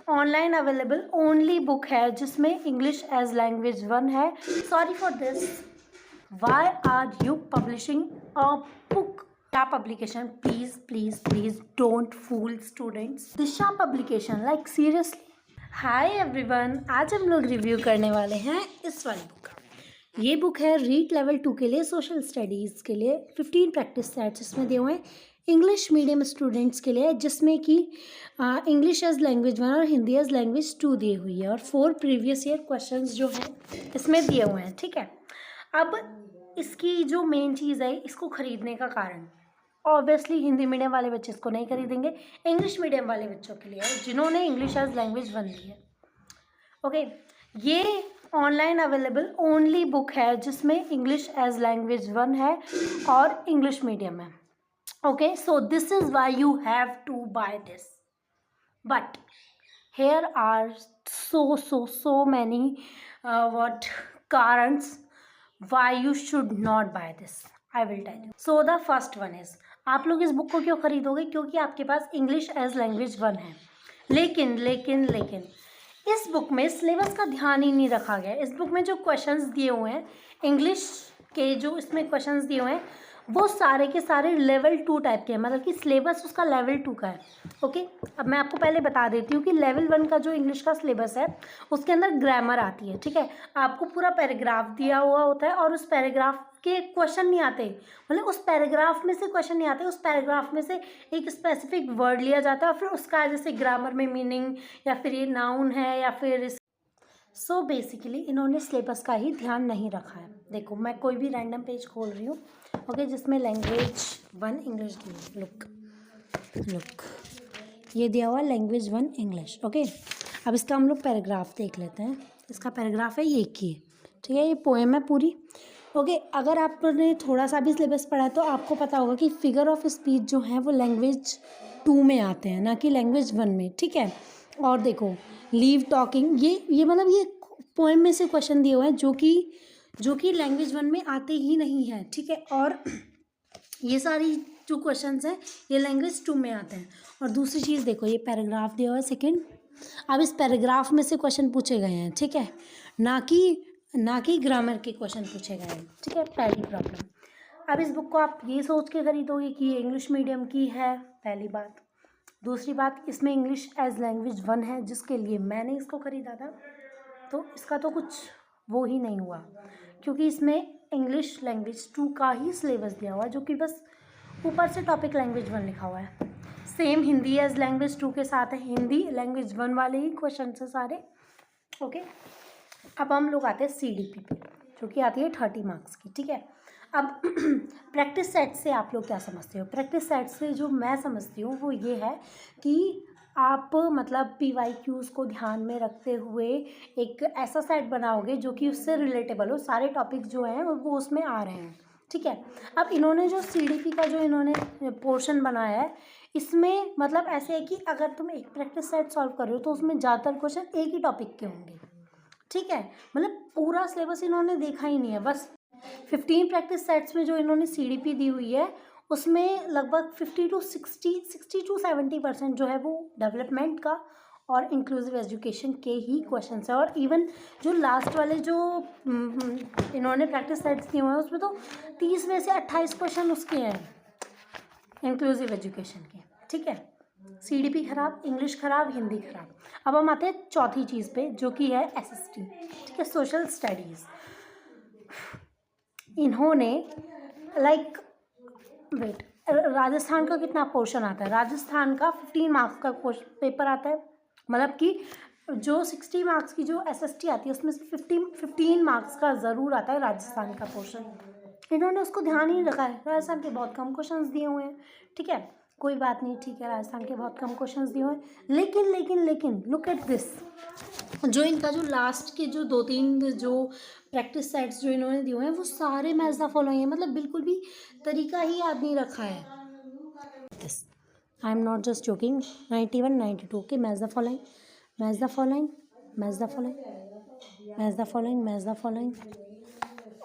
Online available only book है जिसमें English as language 1 है. Sorry for this. Why are you publishing a book? Disha publication, please please please don't fool students. Disha publication, like seriously. Hi everyone, आज हम लोग review करने वाले हैं इस वाली बुक. ये बुक है रीड लेवल 2 के लिए, सोशल स्टडीज़ के लिए. 15 प्रैक्टिस सेट्स इसमें दिए हुए हैं इंग्लिश मीडियम स्टूडेंट्स के लिए, जिसमें कि इंग्लिश एज लैंग्वेज 1 और हिंदी एज लैंग्वेज 2 दी हुई है, और 4 प्रीवियस ईयर क्वेश्चंस जो हैं इसमें दिए हुए हैं. ठीक है. अब इसकी जो मेन चीज़ है, इसको ख़रीदने का कारण ऑब्वियसली हिंदी मीडियम वाले बच्चे इसको नहीं खरीदेंगे, इंग्लिश मीडियम वाले बच्चों के लिए है जिन्होंने इंग्लिश एज लैंग्वेज 1 ली है. ओके. ये ऑनलाइन अवेलेबल ओनली बुक है जिसमें इंग्लिश एज लैंग्वेज 1 है और इंग्लिश मीडियम है. Okay, so this is why you have to buy this. But here are so many what कारणस why you should not buy this. I will tell you. So the first one is, आप लोग इस book को क्यों खरीदोगे? क्योंकि आपके पास English as language 1 है. लेकिन लेकिन लेकिन इस बुक में सिलेबस का ध्यान ही नहीं रखा गया. इस बुक में जो क्वेश्चंस दिए हुए हैं इंग्लिश के, जो इसमें क्वेश्चंस दिए हुए हैं वो सारे के सारे लेवल 2 टाइप के हैं, मतलब कि सिलेबस उसका लेवल 2 का है. ओके. अब मैं आपको पहले बता देती हूँ कि लेवल 1 का जो इंग्लिश का सिलेबस है उसके अंदर ग्रामर आती है. ठीक है. आपको पूरा पैराग्राफ दिया हुआ होता है और उस पैराग्राफ के क्वेश्चन नहीं आते, मतलब उस पैराग्राफ में से क्वेश्चन नहीं आते, उस पैराग्राफ में से एक स्पेसिफिक वर्ड लिया जाता है और फिर उसका जैसे ग्रामर में मीनिंग, या फिर ये नाउन है, या फिर सो बेसिकली इन्होंने सिलेबस का ही ध्यान नहीं रखा है. देखो, मैं कोई भी रैंडम पेज खोल रही हूँ, ओके, जिसमें लैंग्वेज 1 इंग्लिश दी है. लुक ये दिया हुआ लैंग्वेज 1 इंग्लिश. ओके. अब इसका हम लोग पैराग्राफ देख लेते हैं. इसका पैराग्राफ है ये की. ठीक है. ये पोएम है पूरी. ओके. अगर आपने थोड़ा सा भी सिलेबस पढ़ा है तो आपको पता होगा कि फिगर ऑफ स्पीच जो है वो लैंग्वेज 2 में आते हैं, ना कि लैंग्वेज 1 में. ठीक है. और देखो, लीव टॉकिंग, ये मतलब ये पोएम में से क्वेश्चन दिए हुए हैं जो कि लैंग्वेज 1 में आते ही नहीं हैं. ठीक है. और ये सारी जो क्वेश्चंस हैं ये लैंग्वेज 2 में आते हैं. और दूसरी चीज़ देखो, ये पैराग्राफ दिया हुआ है सेकंड. अब इस पैराग्राफ में से क्वेश्चन पूछे गए हैं. ठीक है. ना कि ग्रामर के क्वेश्चन पूछे गए हैं. ठीक है. पहली प्रॉब्लम. अब इस बुक को आप ये सोच के खरीदोगे कि ये इंग्लिश मीडियम की है, पहली बात. दूसरी बात, इसमें इंग्लिश एज लैंग्वेज 1 है जिसके लिए मैंने इसको ख़रीदा था, तो इसका तो कुछ वो ही नहीं हुआ, क्योंकि इसमें इंग्लिश लैंग्वेज 2 का ही सिलेबस दिया हुआ है, जो कि बस ऊपर से टॉपिक लैंग्वेज 1 लिखा हुआ है. सेम हिंदी एज लैंग्वेज 2 के साथ है, हिंदी लैंग्वेज 1 वाले ही क्वेश्चन है सारे. ओके. अब हम लोग आते हैं CDP पे, जो कि आती है 30 मार्क्स की. ठीक है. अब प्रैक्टिस सेट से आप लोग क्या समझते हो? प्रैक्टिस सेट से जो मैं समझती हूँ वो ये है कि आप मतलब PYQs को ध्यान में रखते हुए एक ऐसा सेट बनाओगे जो कि उससे रिलेटेबल हो. सारे टॉपिक जो हैं वो उसमें आ रहे हैं. ठीक है. अब इन्होंने जो CDP का जो इन्होंने पोर्शन बनाया है, इसमें मतलब ऐसे है कि अगर तुम एक प्रैक्टिस सेट सॉल्व कर रहे हो तो उसमें ज़्यादातर क्वेश्चन एक ही टॉपिक के होंगे. ठीक है. मतलब पूरा सिलेबस इन्होंने देखा ही नहीं है. बस 15 प्रैक्टिस सेट्स में जो इन्होंने CDP दी हुई है उसमें लगभग 50 to 70% जो है वो डेवलपमेंट का और इंक्लूसिव एजुकेशन के ही क्वेश्चंस है. और इवन जो लास्ट वाले जो इन्होंने प्रैक्टिस सेट्स दिए हुए हैं उसमें तो 30 में से 28 क्वेश्चन उसके हैं इंक्लूसिव एजुकेशन के. ठीक है. CDP खराब, इंग्लिश खराब, हिंदी खराब. अब हम आते हैं चौथी चीज़ पे, जो कि है SST. ठीक है. Social studies. इन्होंने लाइक वेट, राजस्थान का कितना पोर्शन आता है? राजस्थान का 15 मार्क्स का पेपर आता है, मतलब कि जो 60 मार्क्स की जो SST आती है उसमें से 15 मार्क्स का ज़रूर आता है राजस्थान का पोर्शन. इन्होंने उसको ध्यान ही नहीं रखा है. राजस्थान के बहुत कम क्वेश्चंस दिए हुए हैं. ठीक है. कोई बात नहीं. ठीक है. राजस्थान के बहुत कम क्वेश्चंस दिए हुए हैं, लेकिन लेकिन लेकिन लुक एट दिस. जो इनका जो लास्ट के जो 2-3 जो प्रैक्टिस सेट्स जो इन्होंने दिए हुए हैं वो सारे मैच द फॉलोइंग है. मतलब बिल्कुल भी तरीका ही याद नहीं रखा है. I am not just joking. 91, 92 के match the following, match the following, match the following, match the following, match the following,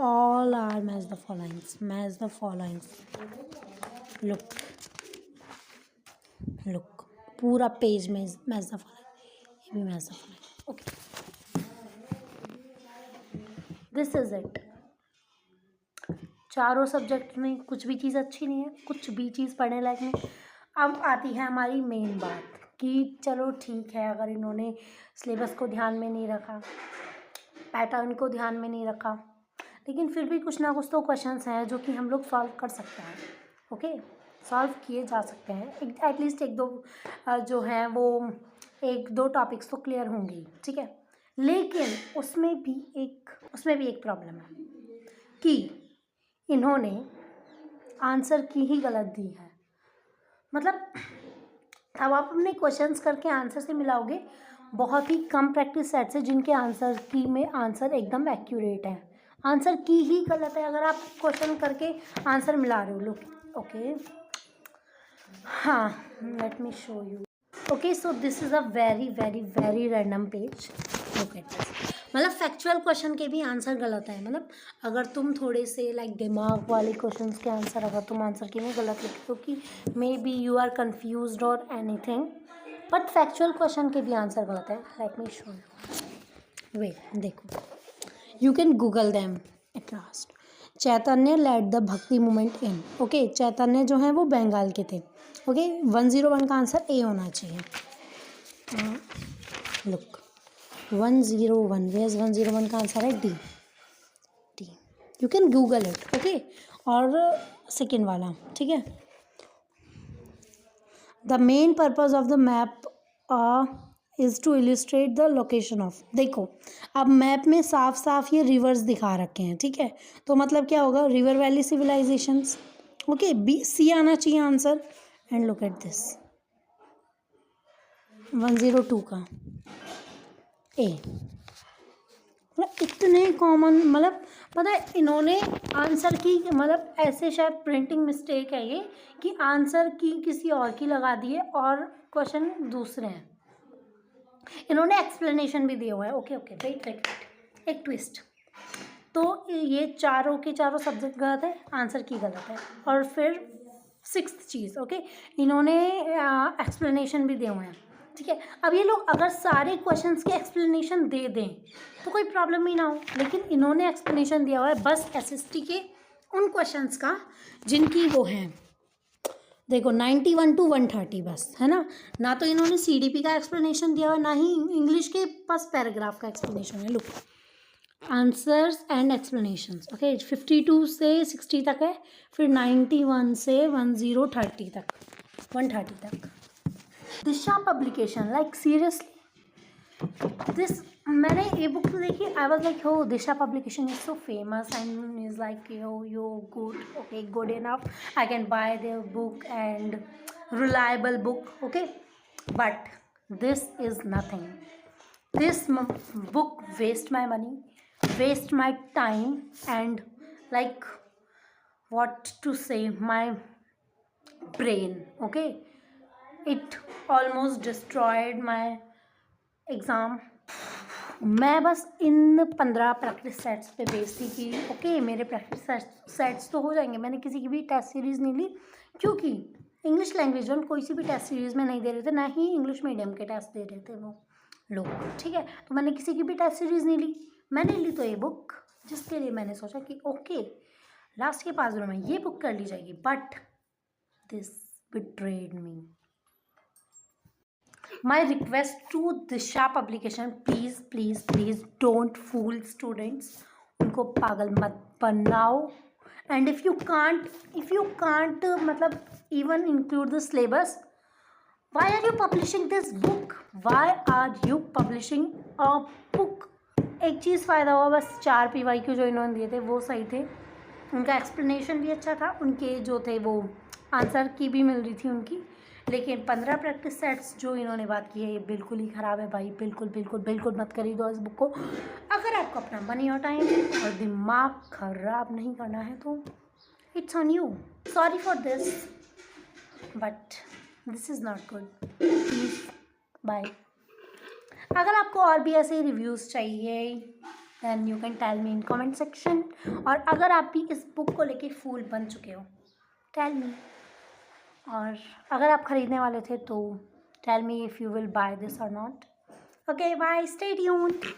all are match the followings, match the followings. Look पूरा पेज में मैच द फॉलोइंग, भी मैं सब okay, this is it. चारों subject में कुछ भी चीज़ अच्छी नहीं है, कुछ भी चीज़ पढ़ने लायक नहीं। अब आती है हमारी मेन बात कि चलो ठीक है, अगर इन्होंने सिलेबस को ध्यान में नहीं रखा, पैटर्न को ध्यान में नहीं रखा, लेकिन फिर भी कुछ ना कुछ तो क्वेश्चंस हैं जो कि हम लोग सॉल्व कर सकते हैं। ओके, सॉल्व किए जा सकते हैं, एटलीस्ट एक दो जो हैं वो एक दो टॉपिक्स तो क्लियर होंगे ही, ठीक है। लेकिन उसमें भी एक प्रॉब्लम है कि इन्होंने आंसर की ही गलत दी है। मतलब अब आप अपने क्वेश्चंस करके आंसर से मिलाओगे, बहुत ही कम प्रैक्टिस सेट्स है जिनके आंसर की में आंसर एकदम एक्यूरेट है, आंसर की ही गलत है। अगर आप क्वेश्चन करके आंसर मिला रहे हो लोग, ओके हाँ, late me show you. Okay, so this is a very very very random page, look at this. मतलब फैक्चुअल क्वेश्चन के भी आंसर गलत है। मतलब अगर तुम थोड़े से लाइक दिमाग वाले क्वेश्चंस के आंसर, अगर तुम आंसर की में गलत लिखते हो कि maybe you are confused और एनीथिंग, बट फैक्चुअल क्वेश्चन के भी आंसर गलत है। Let me show you, wait, देखो, you can Google them at last. Chaitanya led the bhakti movement in, okay, Chaitanya जो है वो बंगाल के थे। ओके, 101 का आंसर ए होना चाहिए। लुक 101, वेयर्स 101 का आंसर है D, D, you can Google it, okay. और सेकेंड वाला, ठीक है, the main purpose of the map is to illustrate the location of. देखो, अब मैप में साफ साफ ये रिवर्स दिखा रखे हैं, ठीक है, तो मतलब क्या होगा, river valley civilisations, okay, B C आना चाहिए answer. And look at this 102 का ए। मतलब इतने कॉमन, मतलब पता है इन्होंने आंसर की, मतलब ऐसे शायद प्रिंटिंग मिस्टेक है ये कि आंसर की किसी और की लगा दी है और क्वेश्चन दूसरे हैं। इन्होंने एक्सप्लेनेशन भी दिया हुआ है। ओके ओके, वेट वेट, एक ट्विस्ट, तो ये चारों के चारों सब्जेक्ट गलत है, आंसर की गलत है। और फिर सिक्स्थ चीज़, ओके, इन्होंने एक्सप्लेनेशन भी दिए हुए हैं, ठीक है। अब ये लोग अगर सारे क्वेश्चंस के एक्सप्लेनेशन दे दें तो कोई प्रॉब्लम ही ना हो, लेकिन इन्होंने एक्सप्लेनेशन दिया हुआ है बस एसएसटी के उन क्वेश्चंस का जिनकी वो है, देखो 91 to 130 बस, है ना तो इन्होंने सीडीपी का एक्सप्लेनेशन दिया हुआ, ना ही इंग्लिश के बस पैराग्राफ का एक्सप्लेनेशन है। Look, answers and explanations, okay, 52 से 60 तक है, फिर 91 से 130 तक, 130 तक। Disha publication, like seriously this, मैंने ये बुक देखी, I was like oh, Disha publication is so famous and is like yo good, okay, good enough, I can buy their book and reliable book, okay, but this is nothing. This book waste my money, waste my time, and like what to say, my brain, okay, it almost destroyed my exam। मैं बस इन 15 practice sets पे base थी कि okay मेरे practice sets तो हो जाएंगे। मैंने किसी की भी टेस्ट सीरीज़ नहीं ली क्योंकि इंग्लिश लैंग्वेज वन कोई सी भी टेस्ट सीरीज़ में नहीं दे रहे थे, ना ही इंग्लिश मीडियम के टेस्ट दे रहे थे वो लोग, ठीक है। तो मैंने किसी की भी टेस्ट सीरीज़ नहीं ली, मैंने ली तो ये बुक, जिसके लिए मैंने सोचा कि ओके लास्ट के 5 दिनों में ये बुक कर ली जाएगी, but this betrayed me. My request to Disha publication, please please please don't fool students, उनको पागल मत बनाओ। एंड इफ़ यू कांट मतलब even include the syllabus, why are you publishing this book? Why are you publishing a book? एक चीज़ फ़ायदा हुआ, बस 4 PYQ जो इन्होंने दिए थे वो सही थे, उनका एक्सप्लेनेशन भी अच्छा था, उनके जो थे वो आंसर की भी मिल रही थी उनकी। लेकिन 15 प्रैक्टिस सेट्स जो इन्होंने बात की है ये बिल्कुल ही ख़राब है भाई, बिल्कुल बिल्कुल बिल्कुल मत खरीदो इस बुक को। अगर आपको अपना मनी और टाइम और दिमाग ख़राब नहीं करना है तो it's on you, sorry for this but this is not good, please bye. अगर आपको और भी ऐसे रिव्यूज़ चाहिए then you can tell me in comment section. और अगर आप भी इस बुक को लेके फूल बन चुके हो टेल मी, और अगर आप ख़रीदने वाले थे तो tell me if you will buy this और not. Okay, bye. Stay tuned.